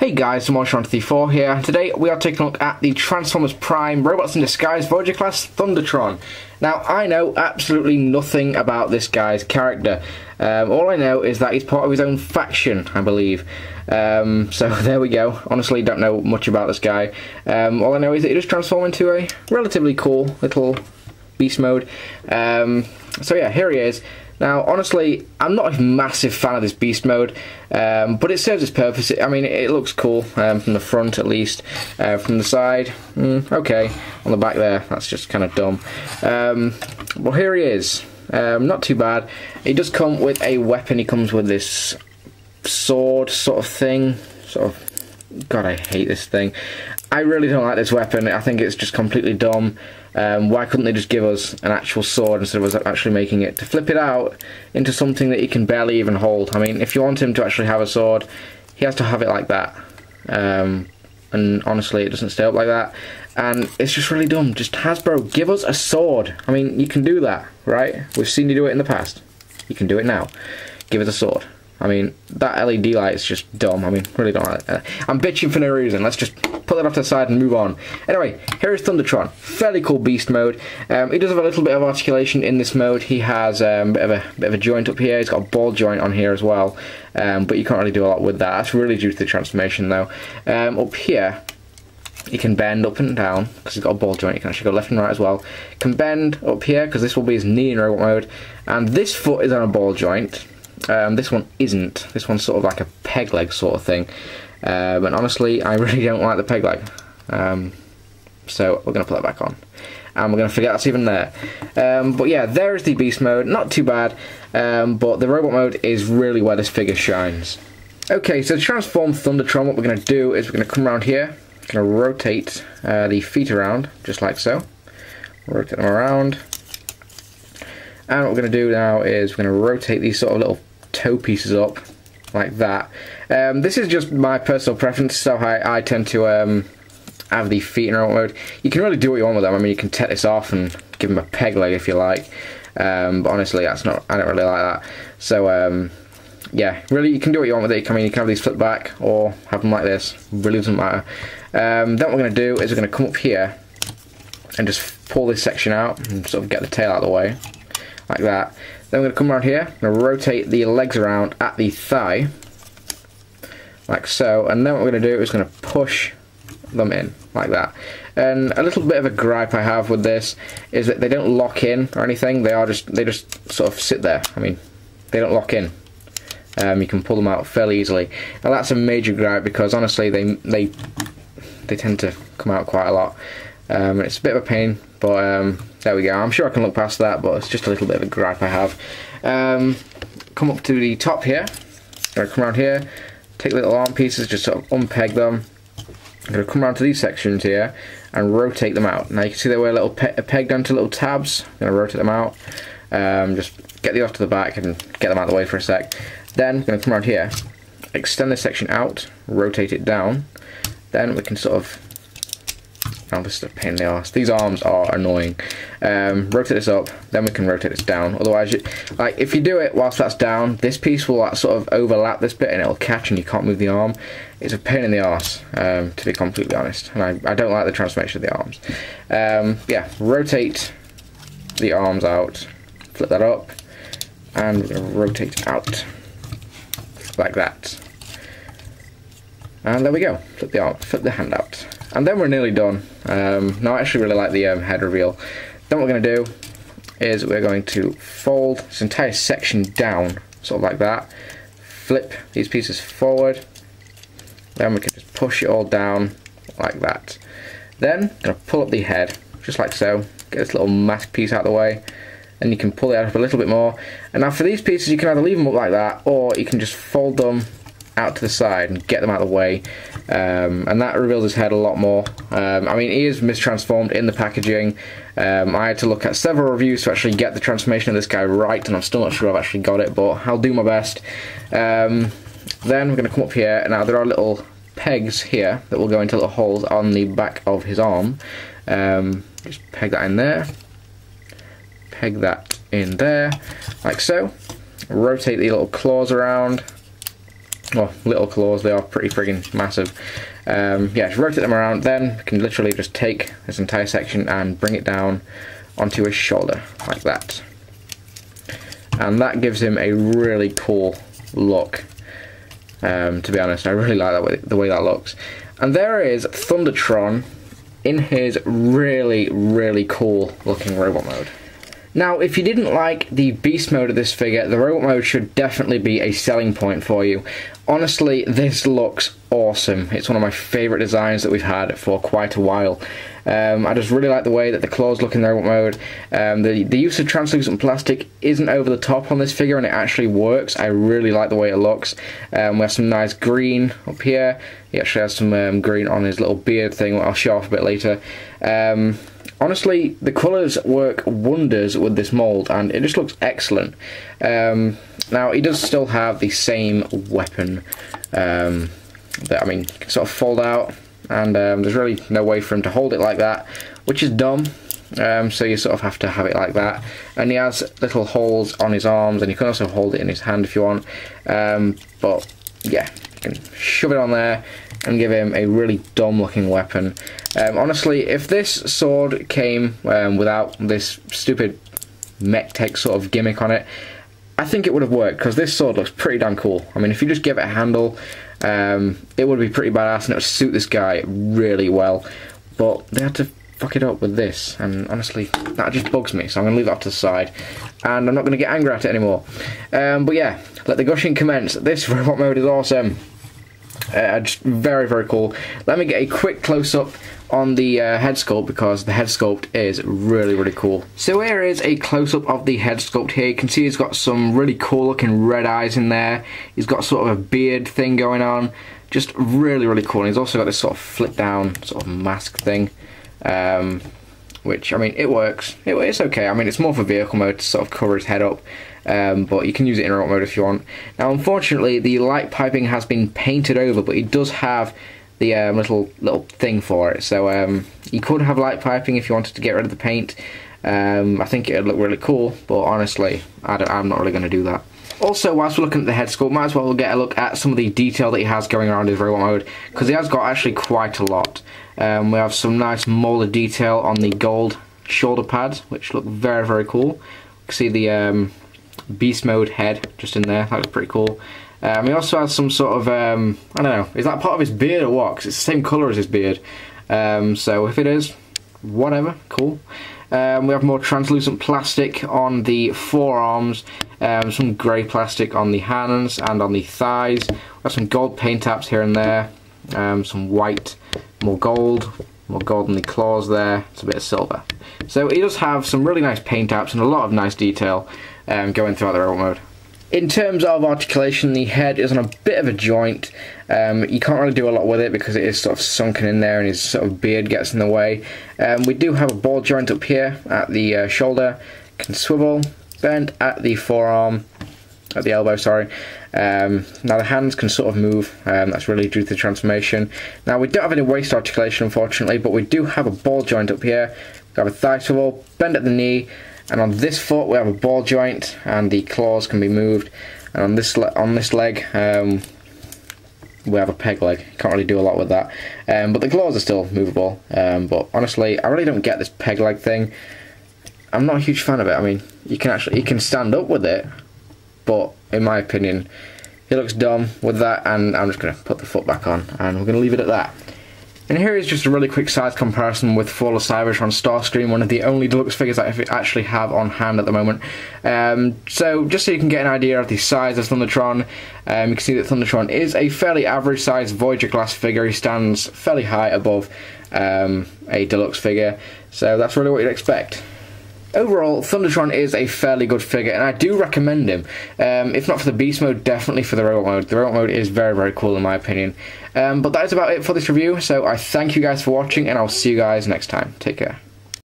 Hey guys, Untitled here. Today we are taking a look at the Transformers Prime Robots in Disguise Voyager class Thundertron. Now I know absolutely nothing about this guy's character. All I know is that he's part of his own faction, I believe. So there we go. Honestly, don't know much about this guy. All I know is that he just transformed into a relatively cool little beast mode. So yeah, here he is. Now, honestly, I'm not a massive fan of this beast mode, but it serves its purpose. I mean, it looks cool from the front, at least. From the side, okay. On the back there, that's just kind of dumb. Well, here he is. Not too bad. He does come with a weapon. He comes with this sword sort of thing. God, I hate this thing. I really don't like this weapon. I think it's just completely dumb. Why couldn't they just give us an actual sword instead of us actually making it to flip it out into something that he can barely even hold? I mean, if you want him to actually have a sword, he has to have it like that. And honestly, it doesn't stay up like that. And it's just really dumb. Just Hasbro, give us a sword. I mean, you can do that, right? We've seen you do it in the past. You can do it now. Give us a sword. I mean, that LED light is just dumb. I mean, really don't like that. I'm bitching for no reason. Let's just put that off to the side and move on. Anyway, here is Thundertron. Fairly cool beast mode. He does have a little bit of articulation in this mode. He has a bit of a joint up here. He's got a ball joint on here as well. But you can't really do a lot with that. That's really due to the transformation, though. Up here, he can bend up and down because he's got a ball joint. He can actually go left and right as well. Can bend up here because this will be his knee in robot mode. And this foot is on a ball joint. This one isn't. This one's sort of like a peg leg sort of thing. And honestly, I really don't like the peg leg. So we're going to put that back on. And we're going to forget that's even there. But yeah, there is the beast mode. Not too bad. But the robot mode is really where this figure shines. Okay, so to transform Thundertron, what we're going to do is we're going to come around here. We're going to rotate the feet around, just like so. Rotate them around. And what we're going to do now is we're going to rotate these sort of little toe pieces up like that. This is just my personal preference, so I tend to have the feet in robot mode. You can really do what you want with them. I mean, you can take this off and give them a peg leg if you like. But honestly, I don't really like that. So yeah, really, you can do what you want with it. I mean, you can have these flip back or have them like this. Really doesn't matter. Then what we're going to do is we're going to come up here and just pull this section out and sort of get the tail out of the way. Like that. Then we're going to come around here, I'm going to rotate the legs around at the thigh, like so, and then what we're going to do is going to push them in, like that. And a little bit of a gripe I have with this is that they don't lock in or anything, they just sort of sit there. I mean, they don't lock in. You can pull them out fairly easily. Now that's a major gripe because honestly they tend to come out quite a lot. It's a bit of a pain, but there we go. I'm sure I can look past that, but it's just a little bit of a gripe I have. Come up to the top here. I'm going to come around here, take little arm pieces, just sort of unpeg them. I'm going to come around to these sections here and rotate them out. Now you can see they were a little pegged onto little tabs. I'm going to rotate them out. Just get these off to the back and get them out of the way for a sec. Then I'm going to come around here, extend this section out, rotate it down. Then we can sort of... Oh, this is a pain in the arse. These arms are annoying. Rotate this up, then we can rotate this down. Otherwise, like if you do it whilst that's down, this piece will like, sort of overlap this bit and it'll catch and you can't move the arm. It's a pain in the arse, to be completely honest. And I don't like the transformation of the arms. Yeah, rotate the arms out, flip that up, and we're going to rotate out like that. And there we go. Flip the hand out. And then we're nearly done. Now I actually really like the head reveal. Then what we're going to do is we're going to fold this entire section down, sort of like that. Flip these pieces forward. Then we can just push it all down like that. Then I'm going to pull up the head, just like so. Get this little mask piece out of the way. And you can pull it out up a little bit more. And now for these pieces you can either leave them up like that, or you can just fold them out to the side and get them out of the way, and that reveals his head a lot more. I mean, he is mistransformed in the packaging. I had to look at several reviews to actually get the transformation of this guy right, and I'm still not sure I've actually got it, but I'll do my best. Then we're going to come up here, and now there are little pegs here that will go into little holes on the back of his arm. Just peg that in there, peg that in there, like so. Rotate the little claws around, well, little claws, they are pretty friggin' massive. Yeah, just rotate them around, then we can literally just take this entire section and bring it down onto his shoulder, like that. And that gives him a really cool look. To be honest, I really like the way that looks. And there is Thundertron in his really, really cool looking robot mode. Now, if you didn't like the beast mode of this figure, the robot mode should definitely be a selling point for you. Honestly, this looks awesome. It's one of my favourite designs that we've had for quite a while. I just really like the way that the claws look in the robot mode. The use of translucent plastic isn't over the top on this figure, and it actually works. I really like the way it looks. We have some nice green up here. He actually has some green on his little beard thing, what I'll show off a bit later. Honestly, the colours work wonders with this mould, and it just looks excellent. Now, he does still have the same weapon that, I mean, you can sort of fold out, and there's really no way for him to hold it like that, which is dumb. So you sort of have to have it like that. And he has little holes on his arms, and you can also hold it in his hand if you want. But yeah, you can shove it on there and give him a really dumb looking weapon. Honestly, if this sword came without this stupid mech tech sort of gimmick on it, I think it would have worked, because this sword looks pretty damn cool. I mean, if you just give it a handle, it would be pretty badass, and it would suit this guy really well. But they had to fuck it up with this, and honestly, that just bugs me, so I'm going to leave it off to the side, and I'm not going to get angry at it anymore. But yeah, let the gushing commence. This robot mode is awesome. Just very, very cool. Let me get a quick close-up on the head sculpt, because the head sculpt is really, really cool. So here is a close-up of the head sculpt here. You can see he's got some really cool looking red eyes in there. He's got sort of a beard thing going on. Just really, really cool. And he's also got this sort of flip down sort of mask thing. Which, I mean, it works. It's okay. I mean, it's more for vehicle mode to sort of cover his head up. But you can use it in robot mode if you want. Now, unfortunately, the light piping has been painted over, but he does have the little thing for it. So you could have light piping if you wanted to get rid of the paint. I think it would look really cool, but honestly, I'm not really going to do that. Also, whilst we're looking at the head sculpt, might as well get a look at some of the detail that he has going around his robot mode, because he has got actually quite a lot. We have some nice molded detail on the gold shoulder pads, which look very, very cool. You can see the beast mode head just in there. That looks pretty cool. He also has some sort of, I don't know, is that part of his beard or what? Because it's the same colour as his beard. So if it is, whatever, cool. We have more translucent plastic on the forearms, some grey plastic on the hands and on the thighs. We have some gold paint apps here and there, some white, more gold on the claws there, it's a bit of silver. So he does have some really nice paint apps and a lot of nice detail going throughout the robot mode. In terms of articulation, the head is on a bit of a joint. You can't really do a lot with it because it is sort of sunken in there and his sort of beard gets in the way. We do have a ball joint up here at the shoulder, can swivel, bend at the forearm, at the elbow, sorry. Now the hands can sort of move, that's really due to the transformation. Now we don't have any waist articulation unfortunately, but we do have a ball joint up here. We have a thigh swivel, bend at the knee, and on this foot we have a ball joint and the claws can be moved. And on this leg we have a peg leg. Can't really do a lot with that, but the claws are still movable. But honestly, I really don't get this peg leg thing. I'm not a huge fan of it. I mean, you can stand up with it, but in my opinion, it looks dumb with that. And I'm just going to put the foot back on, and we're going to leave it at that. And here is just a really quick size comparison with Fall of Cybertron Starscream, one of the only deluxe figures that I actually have on hand at the moment. So just so you can get an idea of the size of Thundertron, you can see that Thundertron is a fairly average size Voyager class figure. He stands fairly high above a deluxe figure, so that's really what you'd expect. Overall, Thundertron is a fairly good figure, and I do recommend him. If not for the beast mode, definitely for the robot mode. The robot mode is very, very cool in my opinion. But that is about it for this review, so I thank you guys for watching, and I'll see you guys next time. Take care.